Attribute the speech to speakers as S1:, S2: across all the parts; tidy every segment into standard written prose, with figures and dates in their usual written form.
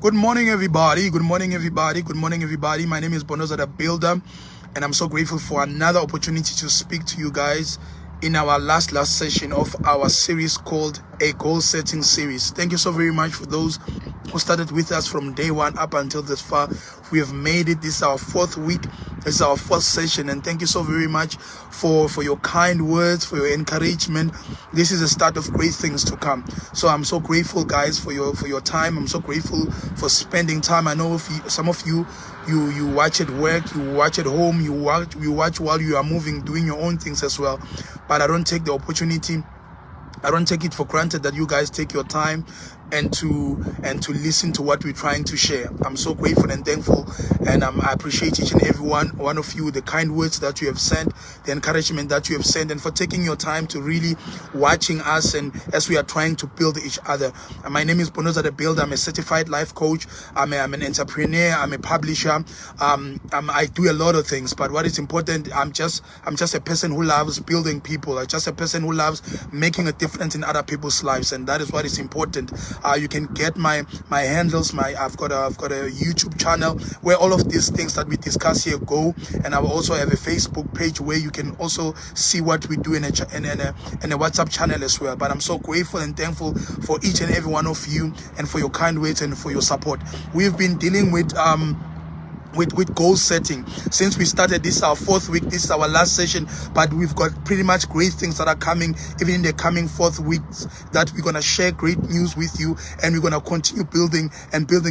S1: Good morning, everybody. Good morning, everybody. Good morning, everybody. My name is Bonoza the Builder, and I'm so grateful for another opportunity to speak to you guys in our last session of our series called a goal setting series. Thank you so very much for those who started with us from day one up until this far. We have made it. This is our fourth week. This is our fourth session, and thank you so very much for your kind words, for your encouragement. This is the start of great things to come. So I'm so grateful, guys, for your time. I'm so grateful for spending time. I know some of you watch at work, you watch at home, you watch while you are moving, doing your own things as well. But I don't take the opportunity, I don't take it for granted that you guys take your time and to listen to what we're trying to share. I'm so grateful and thankful, and I appreciate each and every one of you, the kind words that you have sent, the encouragement that you have sent, and for taking your time to really watching us and as we are trying to build each other. And my name is Bonoza the Builder. I'm a certified life coach. I'm an entrepreneur. I'm a publisher. I do a lot of things, but what is important, I'm just a person who loves building people. I'm just a person who loves making a difference in other people's lives, and that is what is important. You can get my handles. I've got a YouTube channel where all of these things that we discuss here go, and I will also have a Facebook page where you can also see what we do in a WhatsApp channel as well. But I'm so grateful and thankful for each and every one of you, and for your kind words and for your support. We've been dealing with goal setting since we started. This is our fourth week. This is our last session, but we've got pretty much great things that are coming even in the coming fourth weeks, that we're going to share great news with you, and we're going to continue building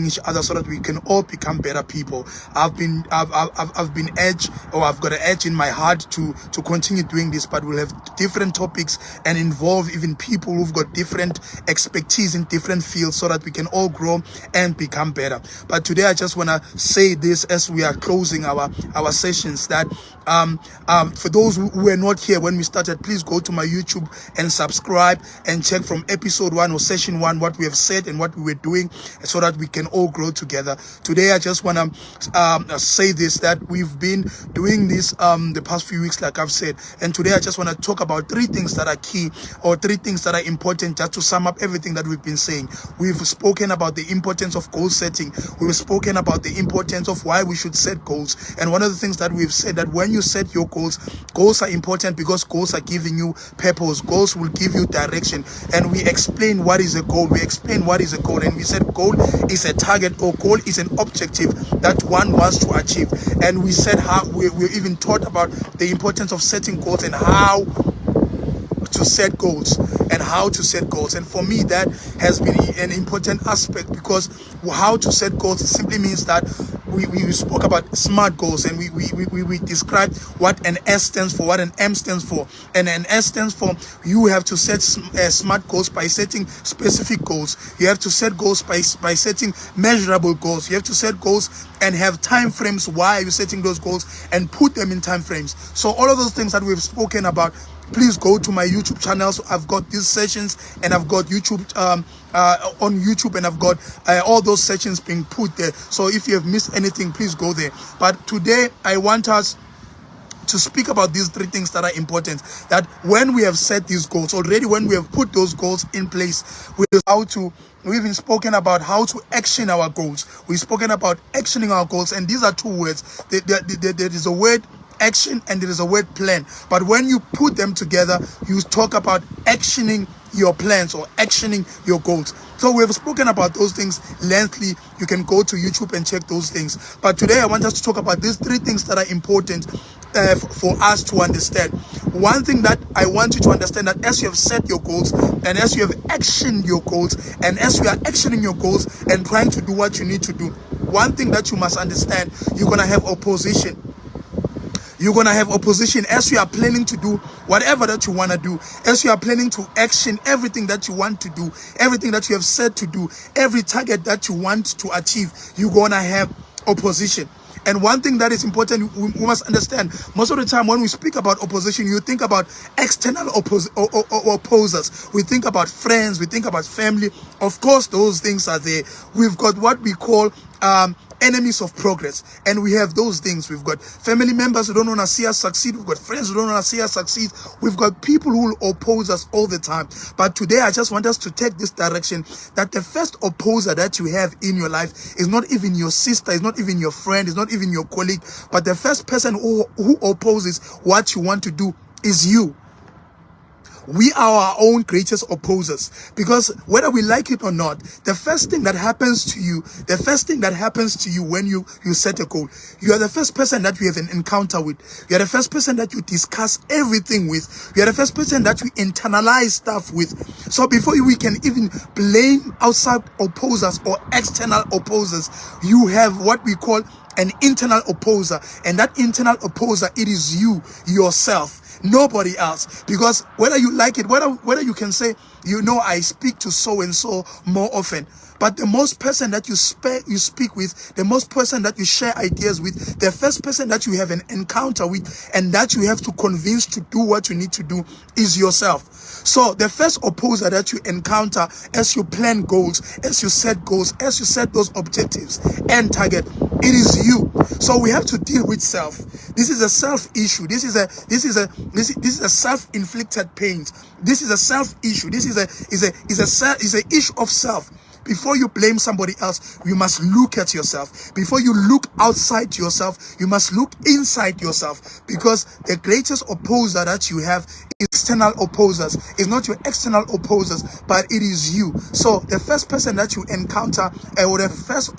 S1: each other so that we can all become better people. I've been edged, or I've got an edge in my heart to continue doing this, but we'll have different topics and involve even people who've got different expertise in different fields so that we can all grow and become better. But today I just want to say this as we are closing our sessions, that for those who were not here when we started, please go to my YouTube and subscribe and check from episode 1 or session 1 what we have said and what we were doing, so that we can all grow together. Today I just want to say this, that we've been doing this the past few weeks, like I've said, and today I just want to talk about 3 things that are key, or 3 things that are important, just to sum up everything that we've been saying. We've spoken about the importance of goal setting. We've spoken about the importance of why we should set goals, and one of the things that we've said, that when you set your goals are important because goals are giving you purpose. Goals will give you direction, and we explain what is a goal. We explain what is a goal, and we said goal is a target, or goal is an objective that one wants to achieve. And we said how we even taught about the importance of setting goals and how to set goals and for me that has been an important aspect, because how to set goals simply means that we spoke about SMART goals, and we described what an S stands for, what an M stands for. And an S stands for, you have to set SMART goals by setting specific goals. You have to set goals by setting measurable goals. You have to set goals and have time frames. Why are you setting those goals, and put them in time frames? So all of those things that we've spoken about, please go to my YouTube channel. So I've got these sessions, and I've got YouTube on YouTube, and I've got all those sessions being put there. So if you have missed anything, please go there. But today I want us to speak about these 3 things that are important, that when we have set these goals already, when we have put those goals in place, we've even spoken about how to action our goals. We've spoken about actioning our goals, and these are 2 words. There is a word action and there is a word plan, but when you put them together, you talk about actioning your plans or actioning your goals. So we've spoken about those things lengthily. You can go to YouTube and check those things, but today I want us to talk about these 3 things that are important for us to understand. One thing that I want you to understand, that as you have set your goals, and as you have actioned your goals, and as you are actioning your goals and trying to do what you need to do, one thing that you must understand, you're going to have opposition. You're going to have opposition as you are planning to do whatever that you want to do, as you are planning to action everything that you want to do, everything that you have said to do, every target that you want to achieve, you're going to have opposition. And one thing that is important, we must understand, most of the time when we speak about opposition, you think about external opposers. We think about friends, we think about family. Of course, those things are there. We've got what we call enemies of progress. And we have those things. We've got family members who don't want to see us succeed. We've got friends who don't want to see us succeed. We've got people who will oppose us all the time. But today I just want us to take this direction, that the first opposer that you have in your life is not even your sister, is not even your friend, is not even your colleague, but the first person who opposes what you want to do is you. We are our own greatest opposers, because whether we like it or not, the first thing that happens to you, when you set a goal, you are the first person that you have an encounter with. You are the first person that you discuss everything with. You are the first person that you internalize stuff with. So before we can even blame outside opposers or external opposers, you have what we call an internal opposer. And that internal opposer, it is you yourself, nobody else. Because whether you like it, whether you can say, I speak to so and so more often, but the most person that you speak with, the most person that you share ideas with, the first person that you have an encounter with and that you have to convince to do what you need to do is yourself. So the first opposer that you encounter as you plan goals, as you set those objectives and target, it is you. So we have to deal with self. This is a self issue. This is a self-inflicted pain. This is a self issue. This is a issue of self. Before you blame somebody else, you must look at yourself. Before you look outside yourself, you must look inside yourself. Because the greatest opposer that you have is external opposers. It's not your external opposers, but it is you. So the first person that you encounter, or the first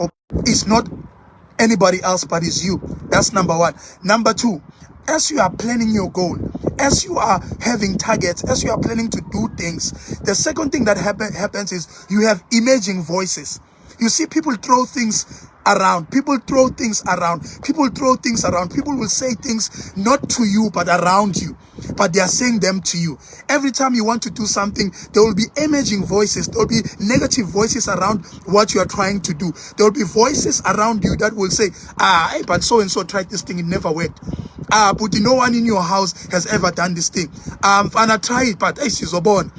S1: is not anybody else, but is you. That's number one. Number two, as you are planning your goal, as you are having targets, as you are planning to do things, the second thing that happens is you have emerging voices. You see, people throw things around. People will say things not to you, but around you. But they are saying them to you. Every time you want to do something, there will be emerging voices. There will be negative voices around what you are trying to do. There will be voices around you that will say, but so-and-so tried this thing, it never worked. But no one in your house has ever done this thing. And I tried, but she's born.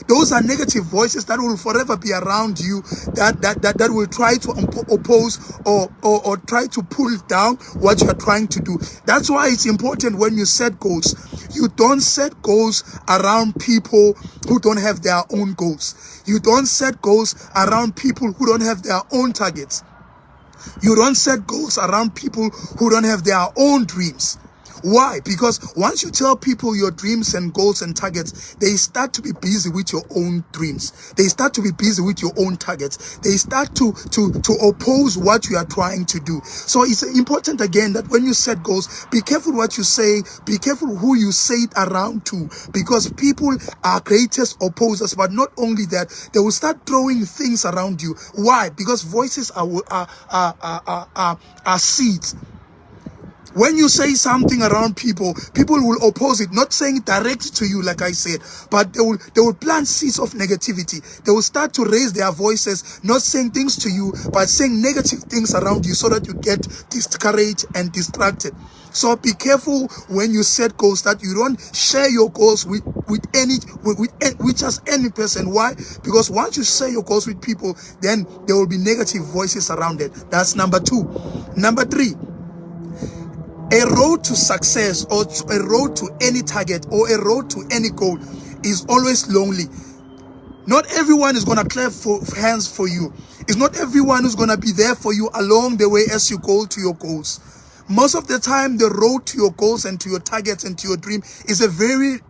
S1: Those are negative voices that will forever be around you, that will try to oppose or try to pull down what you are trying to do. That's why it's important when you set goals. You don't set goals around people who don't have their own goals. You don't set goals around people who don't have their own targets. You don't set goals around people who don't have their own dreams. Why? Because once you tell people your dreams and goals and targets, they start to be busy with your own dreams. They start to be busy with your own targets. They start to oppose what you are trying to do. So it's important again that when you set goals, be careful what you say, be careful who you say it around to, because people are greatest opposers. But not only that, they will start throwing things around you. Why? Because voices are seeds. When you say something around people, people will oppose it, not saying it direct to you, like I said, but they will plant seeds of negativity. They will start to raise their voices, not saying things to you, but saying negative things around you, so that you get discouraged and distracted. So be careful when you set goals, that you don't share your goals with just any person. Why? Because once you share your goals with people, then there will be negative voices around it. That's number two. Number three, a road to success, or a road to any target, or a road to any goal is always lonely. Not everyone is going to clap hands for you. It's not everyone who's going to be there for you along the way as you go to your goals. Most of the time, the road to your goals and to your targets and to your dream is a very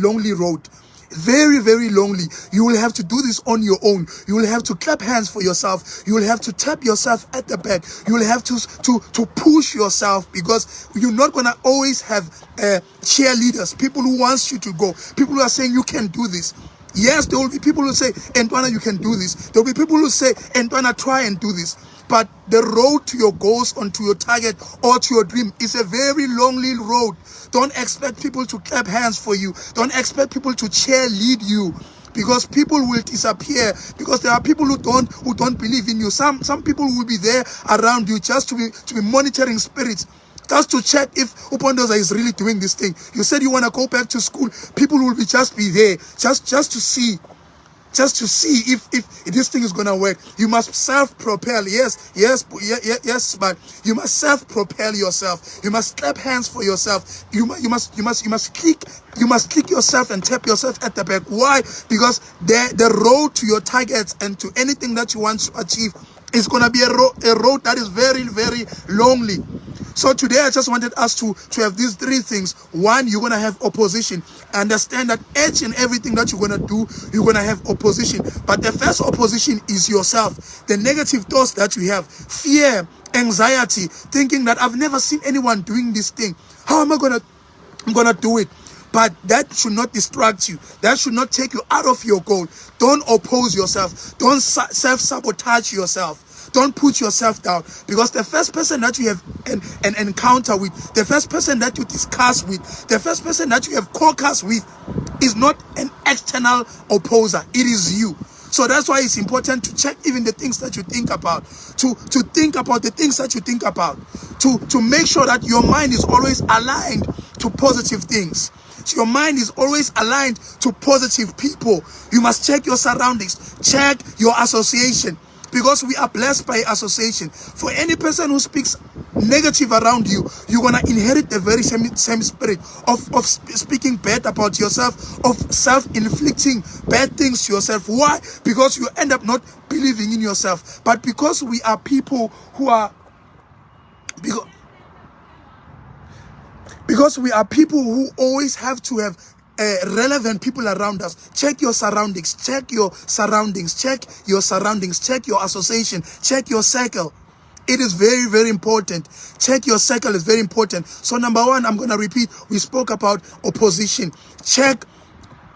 S1: lonely road. Very, very lonely. You will have to do this on your own. You will have to clap hands for yourself. You will have to tap yourself at the back. You will have to push yourself, because you're not going to always have cheerleaders, people who wants you to go, people who are saying you can do this. Yes, there will be people who say, Antoine, you can do this. There will be people who say, Antoine, try and do this. But the road to your goals, or to your target, or to your dream is a very lonely road. Don't expect people to clap hands for you. Don't expect people to cheerlead you, because people will disappear, because there are people who don't believe in you. Some people will be there around you just to be monitoring spirits, just to check if Upondoza is really doing this thing. You said you want to go back to school. People will just be there just to see. just to see if this thing is gonna work. You must self-propel. Yes, but you must self-propel yourself. You must clap hands for yourself. You must click yourself and tap yourself at the back. Why? Because the road to your targets and to anything that you want to achieve is gonna be a road that is very, very lonely. So today I just wanted us to have these three things. One, you're going to have opposition. Understand that each and everything that you're going to do, you're going to have opposition. But the first opposition is yourself. The negative thoughts that you have, fear, anxiety, thinking that I've never seen anyone doing this thing. How am I going to do it? But that should not distract you. That should not take you out of your goal. Don't oppose yourself. Don't self-sabotage yourself. Don't put yourself down, because the first person that you have an encounter with, the first person that you discuss with, the first person that you have caucus with is not an external opposer. It is you. So that's why it's important to check even the things that you think about, to think about the things that you think about, to make sure that your mind is always aligned to positive things. Your mind is always aligned to positive people. You must check your surroundings, check your association, because we are blessed by association. For any person who speaks negative around you, you're going to inherit the very same spirit of speaking bad about yourself, of self-inflicting bad things to yourself. Why? Because you end up not believing in yourself. But because we are people who are... Because we are people who always have to have relevant people around us. Check your surroundings. Check your surroundings. Check your surroundings. Check your association. Check your circle. It is very, very important. Check your circle is very important. So number one, I'm going to repeat. We spoke about opposition. Check.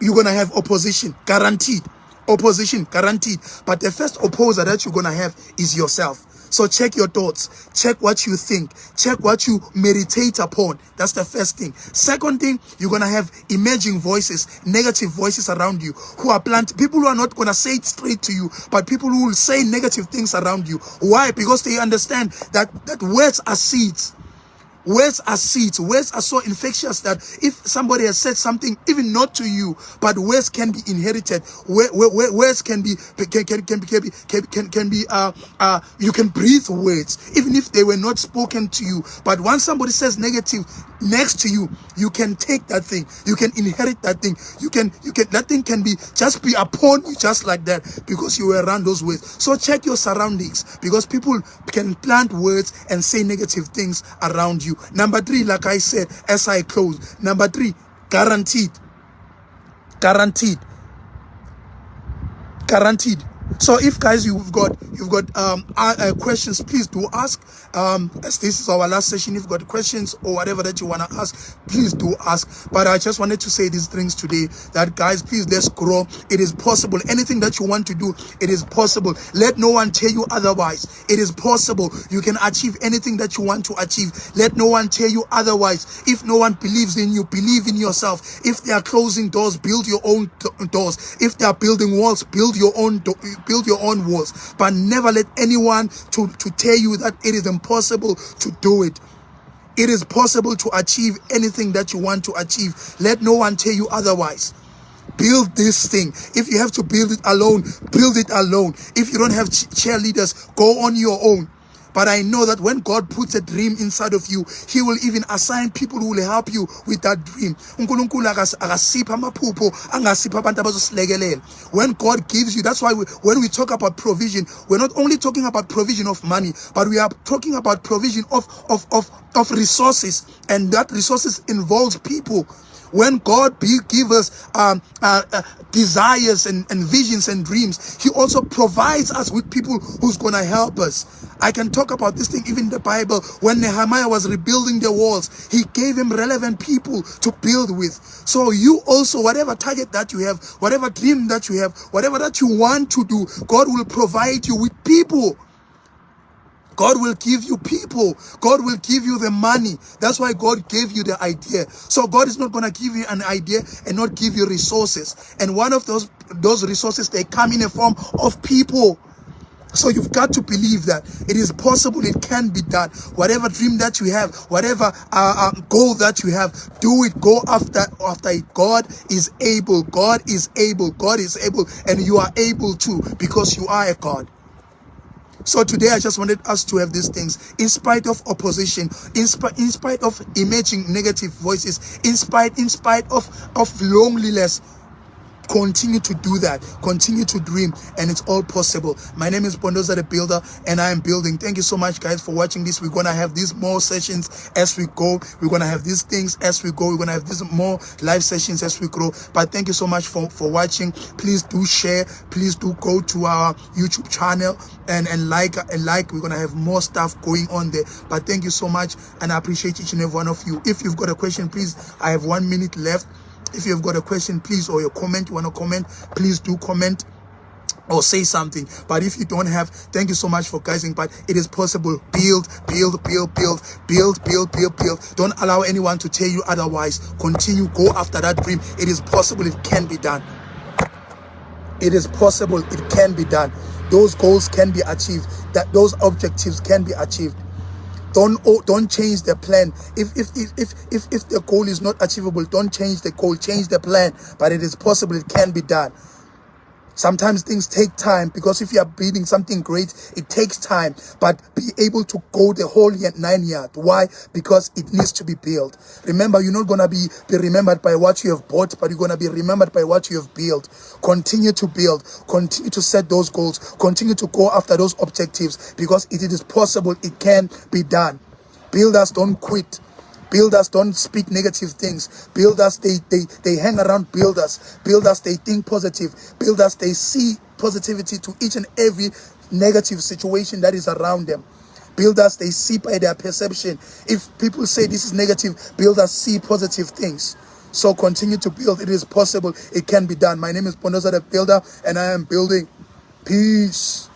S1: You're going to have opposition. Guaranteed. Opposition. Guaranteed. But the first opposer that you're going to have is yourself. So check your thoughts, check what you think, check what you meditate upon. That's the first thing. Second thing, you're going to have emerging voices, negative voices around you who are planted. People who are not going to say it straight to you, but people who will say negative things around you. Why? Because they understand that words are seeds. Words are seeds. Words are so infectious that if somebody has said something, even not to you, but words can be inherited. Words can be you can breathe words, even if they were not spoken to you. But once somebody says negative next to you, you can take that thing. You can inherit that thing. You can that thing can be just be upon you just like that, because you were around those words. So check your surroundings, because people can plant words and say negative things around you. Number three, like I said, as I close, number three, guaranteed. So if guys you've got questions, please do ask. As this is our last session, if you've got questions or whatever that you want to ask, please do ask. But I just wanted to say these things today, that guys, please, let's grow. It is possible. Anything that you want to do, it is possible. Let no one tell you otherwise. It is possible. You can achieve anything that you want to achieve. Let no one tell you otherwise. If no one believes in you, believe in yourself. If they are closing doors, build your own doors. If they are building walls, build your own walls. But never let anyone to tell you that it is impossible to do it. It is possible to achieve anything that you want to achieve. Let no one tell you otherwise. Build this thing. If you have to build it alone, build it alone. If you don't have cheerleaders, go on your own. But I know that when God puts a dream inside of you, He will even assign people who will help you with that dream. When God gives you, that's why when we talk about provision, we're not only talking about provision of money, but we are talking about provision of resources, and that resources involves people. When God gives us desires and visions and dreams, He also provides us with people who's going to help us. I can talk about this thing even in the Bible. When Nehemiah was rebuilding the walls, He gave him relevant people to build with. So you also, whatever target that you have, whatever dream that you have, whatever that you want to do, God will provide you with people. God will give you people. God will give you the money. That's why God gave you the idea. So God is not going to give you an idea and not give you resources. And one of those resources, they come in a form of people. So you've got to believe that it is possible, it can be done. Whatever dream that you have, whatever goal that you have, do it, go after it. God is able, God is able, God is able, and you are able to, because you are a God. So today I just wanted us to have these things, in spite of opposition, in spite of emerging negative voices, in spite of loneliness. Continue to do that. Continue to dream, and it's all possible. My name is Bondoza the Builder, and I am building. Thank you so much, guys, for watching this. We're gonna have these more sessions as we go. We're gonna have these things as we go. We're gonna have these more live sessions as we grow. But thank you so much for watching. Please do share. Please do go to our YouTube channel and like. We're gonna have more stuff going on there. But thank you so much, and I appreciate each and every one of you. If you've got a question, please, I have 1 minute left. If you've got a question, please, or your comment, you want to comment, please do comment or say something. But if you don't have, thank you so much for guysing. But it is possible. Build. Don't allow anyone to tell you otherwise. Continue, go after that dream. It is possible, it can be done. It is possible, it can be done. Those goals can be achieved, that those objectives can be achieved. Don't change the plan. If the goal is not achievable, don't change the goal, change the plan. But it is possible, it can be done. Sometimes things take time, because if you are building something great, it takes time. But be able to go the whole 9 yards. Why? Because it needs to be built. Remember, you're not going to be remembered by what you have bought, but you're going to be remembered by what you have built. Continue to build. Continue to set those goals. Continue to go after those objectives, because it is possible, it can be done. Builders don't quit. Builders don't speak negative things. Builders, they hang around builders. Builders, they think positive. Builders, they see positivity to each and every negative situation that is around them. Builders, they see by their perception. If people say this is negative, builders see positive things. So continue to build. It is possible. It can be done. My name is Bondoza the Builder, and I am building. Peace.